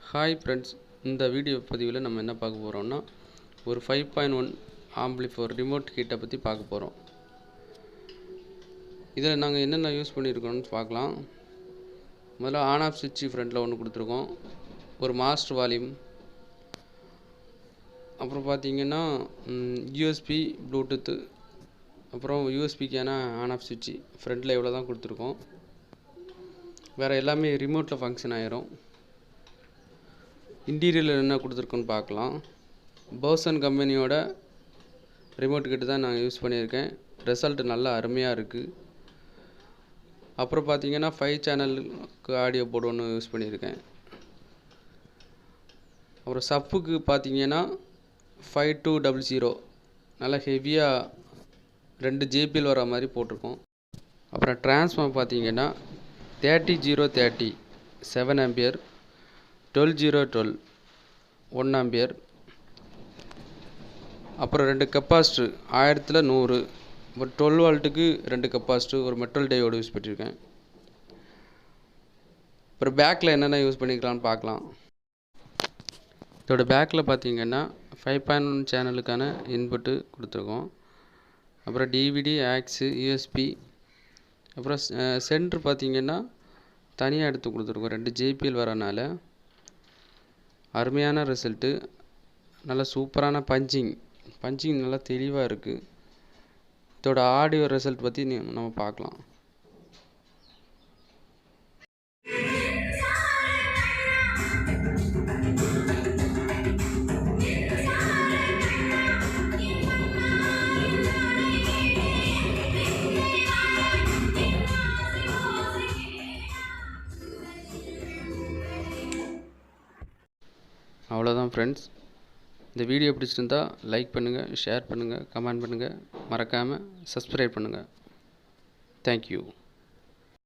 Hi friends, இந்த video பதிவில் நம்ம என்ன பார்க்க போகிறோம்னா ஒரு 5.1 ஆம்பிளிஃபையர் ரிமோட் கிட்டை பற்றி பார்க்க போகிறோம். இதில் நாங்கள் என்னென்ன யூஸ் பண்ணியிருக்கோம்னு பார்க்கலாம். முதல்ல ஆன் ஆஃப் சுவிட்ச் ஃப்ரண்ட்டில் ஒன்று கொடுத்துருக்கோம், ஒரு மாஸ்டர் வால்யூம், அப்புறம் பார்த்தீங்கன்னா யூஎஸ்பி ப்ளூடூத்து, அப்புறம் யூஎஸ்பிக்கான ஆன் ஆஃப் சுவிட்ச் ஃப்ரண்ட்டில் இவ்வளோ தான் கொடுத்துருக்கோம். வேறு எல்லாமே ரிமோட்டில் ஃபங்க்ஷன் ஆகிரும். இன்டீரியரில் என்ன கொடுத்துருக்கோன்னு பார்க்கலாம். போசன் கம்பெனியோட ரிமோட் கிட்ட தான் நான் யூஸ் பண்ணியிருக்கேன். ரிசல்ட் நல்லா அருமையாக இருக்குது. அப்புறம் பார்த்தீங்கன்னா 5 சேனலுக்கு ஆடியோ போர்டு ஒன்று யூஸ் பண்ணியிருக்கேன். அப்புறம் சப்புக்கு பார்த்தீங்கன்னா 5200 நல்லா ஹெவியாக 2 JBL வர மாதிரி போட்டிருக்கோம். அப்புறம் டிரான்ஸ்ஃபார்ம் பார்த்தீங்கன்னா 30030 7 ஆம்பியர், 12012 1 ஆம்பியர், அப்புறம் 2 கெப்பாசிட்டர் 1100, ஒரு 12 வால்ட்டுக்கு 2 கெப்பாசிட்டர், ஒரு மெட்டல் டையோடு யூஸ் பண்ணியிருக்கேன். அப்புறம் பேக்கில் என்னென்ன யூஸ் பண்ணிக்கலாம்னு பார்க்கலாம். இதோட பேக்கில் பார்த்தீங்கன்னா 5.1 சேனலுக்கான இன்புட்டு கொடுத்துருக்கோம். அப்புறம் டிவிடி, ஆக்ஸு, யூஎஸ்பி, அப்புறம் சென்ட்ரு பார்த்தீங்கன்னா தனியாக எடுத்து கொடுத்துருக்கோம். 2 JBL வரனால அருமையான ரிசல்ட்டு. நல்லா சூப்பரான பஞ்சிங் நல்லா தெளிவாக இருக்குது. இதோட ஆடியோ ரிசல்ட் பற்றி நம்ம பார்க்கலாம். அவ்வளோதான் ஃப்ரெண்ட்ஸ். இந்த வீடியோ பிடிச்சிருந்தா லைக் பண்ணுங்கள், ஷேர் பண்ணுங்கள், கமெண்ட் பண்ணுங்கள், மறக்காமல் சப்ஸ்கிரைப் பண்ணுங்கள். தேங்க்யூ.